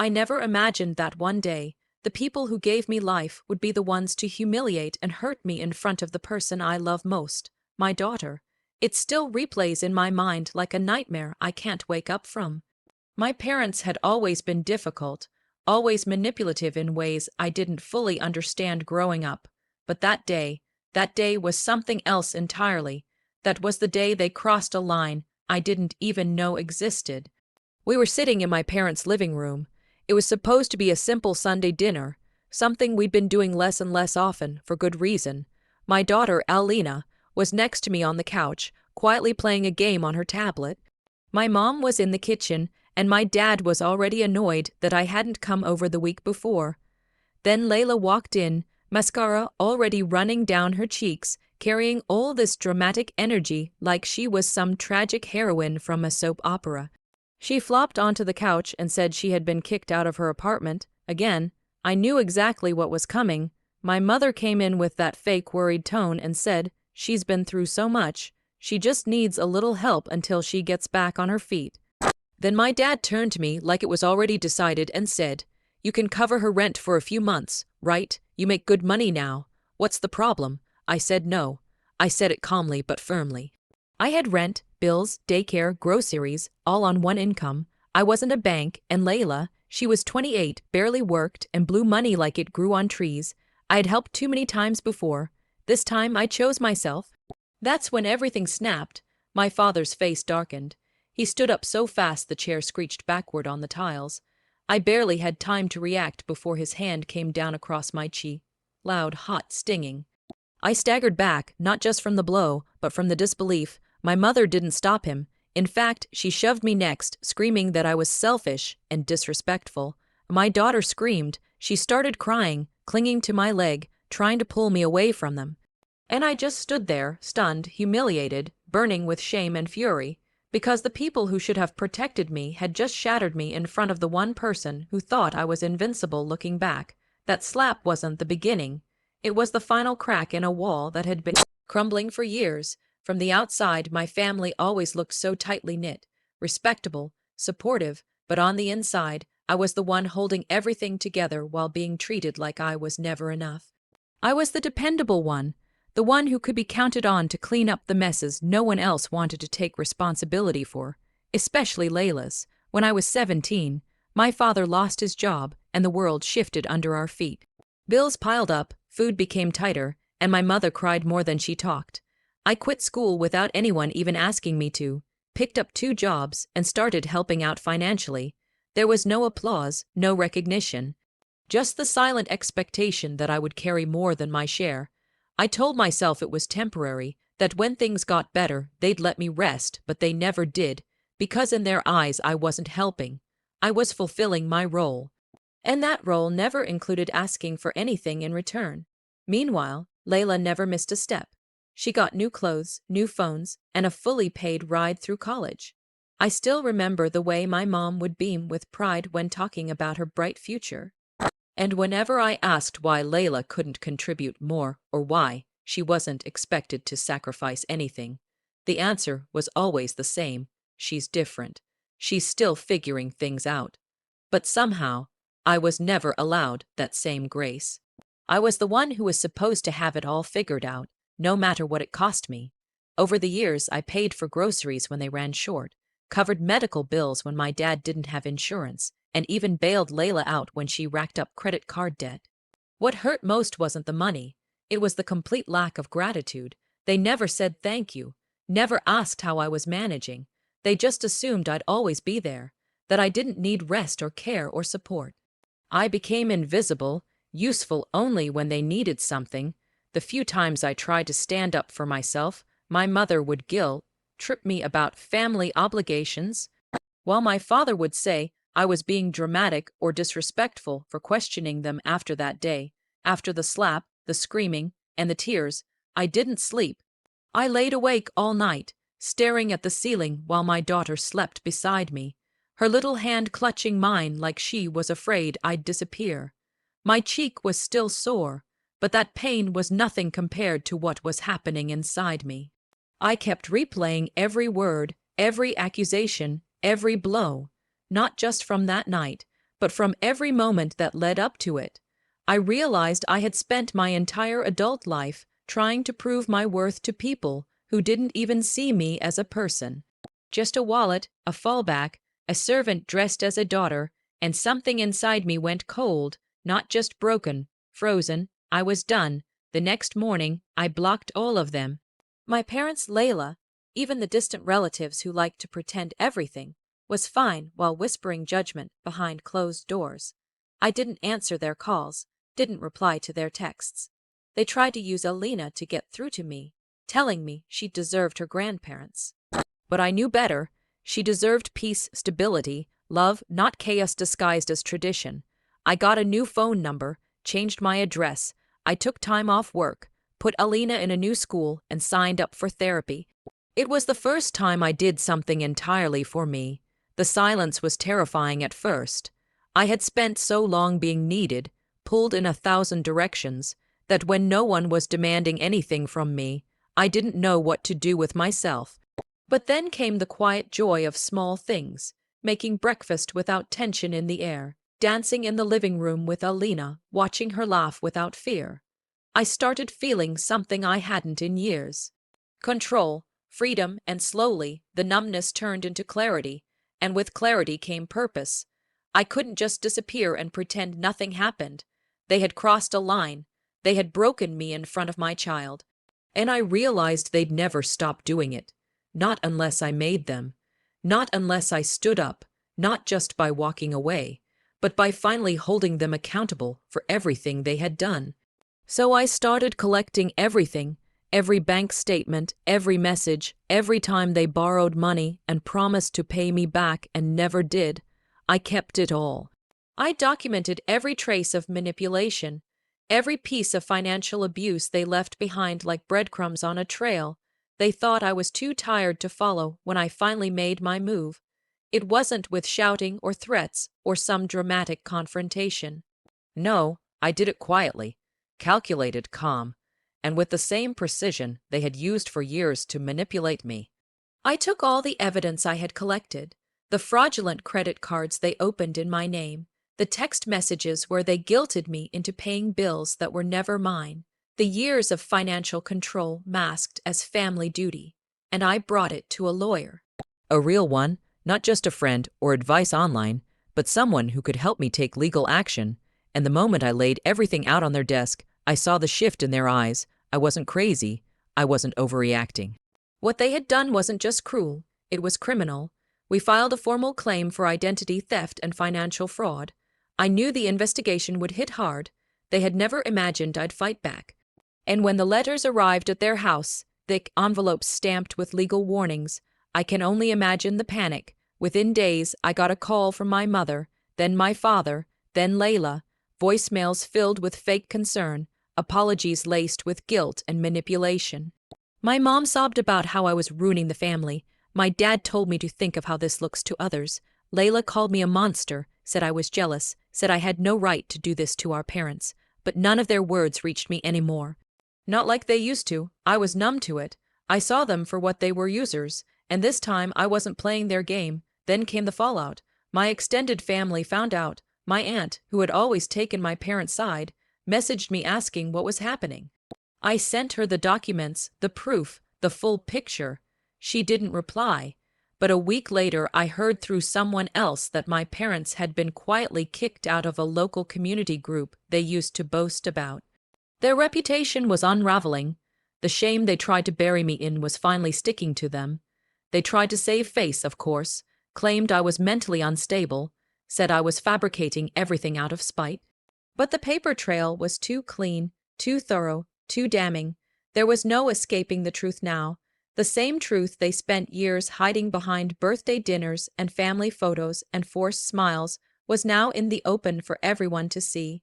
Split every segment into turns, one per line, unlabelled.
I never imagined that one day, the people who gave me life would be the ones to humiliate and hurt me in front of the person I love most, my daughter. It still replays in my mind like a nightmare I can't wake up from. My parents had always been difficult, always manipulative in ways I didn't fully understand growing up. But that day was something else entirely. That was the day they crossed a line I didn't even know existed. We were sitting in my parents' living room. It was supposed to be a simple Sunday dinner, something we'd been doing less and less often, for good reason. My daughter, Alina, was next to me on the couch, quietly playing a game on her tablet. My mom was in the kitchen, and my dad was already annoyed that I hadn't come over the week before. Then Layla walked in, mascara already running down her cheeks, carrying all this dramatic energy like she was some tragic heroine from a soap opera. She flopped onto the couch and said she had been kicked out of her apartment. Again, I knew exactly what was coming. My mother came in with that fake worried tone and said, "She's been through so much. She just needs a little help until she gets back on her feet." Then my dad turned to me like it was already decided and said, "You can cover her rent for a few months, right? You make good money now. What's the problem?" I said no. I said it calmly but firmly. I had rent, bills, daycare, groceries, all on one income. I wasn't a bank, and Layla, she was 28, barely worked, and blew money like it grew on trees. I had helped too many times before. This time I chose myself. That's when everything snapped. My father's face darkened. He stood up so fast the chair screeched backward on the tiles. I barely had time to react before his hand came down across my cheek. Loud, hot, stinging. I staggered back, not just from the blow, but from the disbelief. My mother didn't stop him. In fact, she shoved me next, screaming that I was selfish and disrespectful. My daughter screamed. She started crying, clinging to my leg, trying to pull me away from them. And I just stood there, stunned, humiliated, burning with shame and fury, because the people who should have protected me had just shattered me in front of the one person who thought I was invincible. Looking back, that slap wasn't the beginning. It was the final crack in a wall that had been crumbling for years. From the outside, my family always looked so tightly knit, respectable, supportive, but on the inside, I was the one holding everything together while being treated like I was never enough. I was the dependable one, the one who could be counted on to clean up the messes no one else wanted to take responsibility for, especially Layla's. When I was 17, my father lost his job and the world shifted under our feet. Bills piled up, food became tighter, and my mother cried more than she talked. I quit school without anyone even asking me to, picked up 2 jobs, and started helping out financially. There was no applause, no recognition, just the silent expectation that I would carry more than my share. I told myself it was temporary, that when things got better, they'd let me rest, but they never did, because in their eyes I wasn't helping. I was fulfilling my role. And that role never included asking for anything in return. Meanwhile, Layla never missed a step. She got new clothes, new phones, and a fully paid ride through college. I still remember the way my mom would beam with pride when talking about her bright future. And whenever I asked why Layla couldn't contribute more or why she wasn't expected to sacrifice anything, the answer was always the same: she's different. She's still figuring things out. But somehow, I was never allowed that same grace. I was the one who was supposed to have it all figured out, no matter what it cost me. Over the years, I paid for groceries when they ran short, covered medical bills when my dad didn't have insurance, and even bailed Layla out when she racked up credit card debt. What hurt most wasn't the money. It was the complete lack of gratitude. They never said thank you, never asked how I was managing. They just assumed I'd always be there, that I didn't need rest or care or support. I became invisible, useful only when they needed something. The few times I tried to stand up for myself, my mother would trip me about family obligations, while my father would say I was being dramatic or disrespectful for questioning them after that day. After the slap, the screaming, and the tears, I didn't sleep. I laid awake all night, staring at the ceiling while my daughter slept beside me, her little hand clutching mine like she was afraid I'd disappear. My cheek was still sore, but that pain was nothing compared to what was happening inside me. I kept replaying every word, every accusation, every blow, not just from that night, but from every moment that led up to it. I realized I had spent my entire adult life trying to prove my worth to people who didn't even see me as a person. Just a wallet, a fallback, a servant dressed as a daughter, and something inside me went cold, not just broken, frozen. I was done. The next morning, I blocked all of them. My parents, Layla, even the distant relatives who liked to pretend everything was fine while whispering judgment behind closed doors. I didn't answer their calls, didn't reply to their texts. They tried to use Alina to get through to me, telling me she deserved her grandparents. But I knew better. She deserved peace, stability, love, not chaos disguised as tradition. I got a new phone number, changed my address. I took time off work, put Alina in a new school, and signed up for therapy. It was the first time I did something entirely for me. The silence was terrifying at first. I had spent so long being needed, pulled in 1,000 directions, that when no one was demanding anything from me, I didn't know what to do with myself. But then came the quiet joy of small things, making breakfast without tension in the air, dancing in the living room with Alina, watching her laugh without fear. I started feeling something I hadn't in years. Control, freedom, and slowly, the numbness turned into clarity, and with clarity came purpose. I couldn't just disappear and pretend nothing happened. They had crossed a line. They had broken me in front of my child. And I realized they'd never stop doing it. Not unless I made them. Not unless I stood up, not just by walking away, but by finally holding them accountable for everything they had done. So I started collecting everything, every bank statement, every message, every time they borrowed money and promised to pay me back and never did. I kept it all. I documented every trace of manipulation, every piece of financial abuse they left behind like breadcrumbs on a trail. They thought I was too tired to follow when I finally made my move. It wasn't with shouting or threats or some dramatic confrontation. No, I did it quietly, calculated, calm, and with the same precision they had used for years to manipulate me. I took all the evidence I had collected, the fraudulent credit cards they opened in my name, the text messages where they guilted me into paying bills that were never mine, the years of financial control masked as family duty, and I brought it to a lawyer. A real one, not just a friend or advice online, but someone who could help me take legal action. And the moment I laid everything out on their desk, I saw the shift in their eyes. I wasn't crazy. I wasn't overreacting. What they had done wasn't just cruel, it was criminal. We filed a formal claim for identity theft and financial fraud. I knew the investigation would hit hard. They had never imagined I'd fight back. And when the letters arrived at their house, thick envelopes stamped with legal warnings, I can only imagine the panic. Within days, I got a call from my mother, then my father, then Layla, voicemails filled with fake concern, apologies laced with guilt and manipulation. My mom sobbed about how I was ruining the family. My dad told me to think of how this looks to others. Layla called me a monster, said I was jealous, said I had no right to do this to our parents. But none of their words reached me anymore. Not like they used to. I was numb to it. I saw them for what they were, users. And this time I wasn't playing their game. Then came the fallout. My extended family found out. My aunt, who had always taken my parents' side, messaged me asking what was happening. I sent her the documents, the proof, the full picture. She didn't reply. But a week later I heard through someone else that my parents had been quietly kicked out of a local community group they used to boast about. Their reputation was unraveling. The shame they tried to bury me in was finally sticking to them. They tried to save face, of course, claimed I was mentally unstable, said I was fabricating everything out of spite. But the paper trail was too clean, too thorough, too damning. There was no escaping the truth now. The same truth they spent years hiding behind birthday dinners and family photos and forced smiles was now in the open for everyone to see.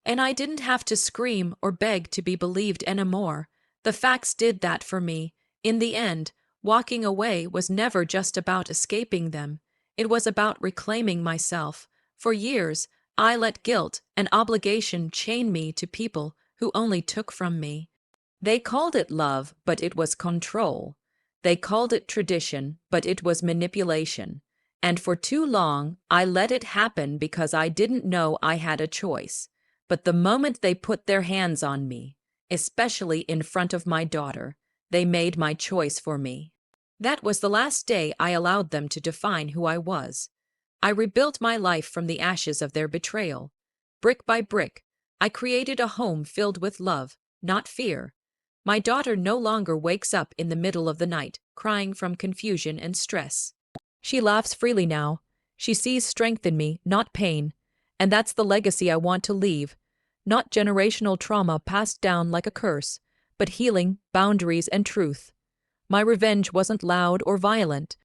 And I didn't have to scream or beg to be believed anymore. The facts did that for me. In the end, walking away was never just about escaping them. It was about reclaiming myself. For years, I let guilt and obligation chain me to people who only took from me. They called it love, but it was control. They called it tradition, but it was manipulation. And for too long, I let it happen because I didn't know I had a choice. But the moment they put their hands on me, especially in front of my daughter, they made my choice for me. That was the last day I allowed them to define who I was. I rebuilt my life from the ashes of their betrayal. Brick by brick, I created a home filled with love, not fear. My daughter no longer wakes up in the middle of the night, crying from confusion and stress. She laughs freely now. She sees strength in me, not pain. And that's the legacy I want to leave. Not generational trauma passed down like a curse, but healing, boundaries, and truth. My revenge wasn't loud or violent.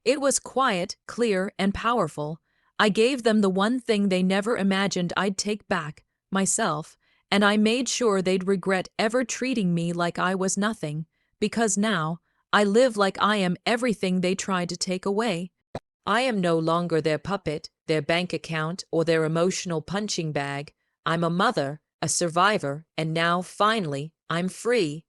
It was quiet, clear, and powerful. I gave them the one thing they never imagined I'd take back, myself, and I made sure they'd regret ever treating me like I was nothing, because now, I live like I am everything they tried to take away. I am no longer their puppet, their bank account, or their emotional punching bag. I'm a mother, a survivor, and now, finally, I'm free.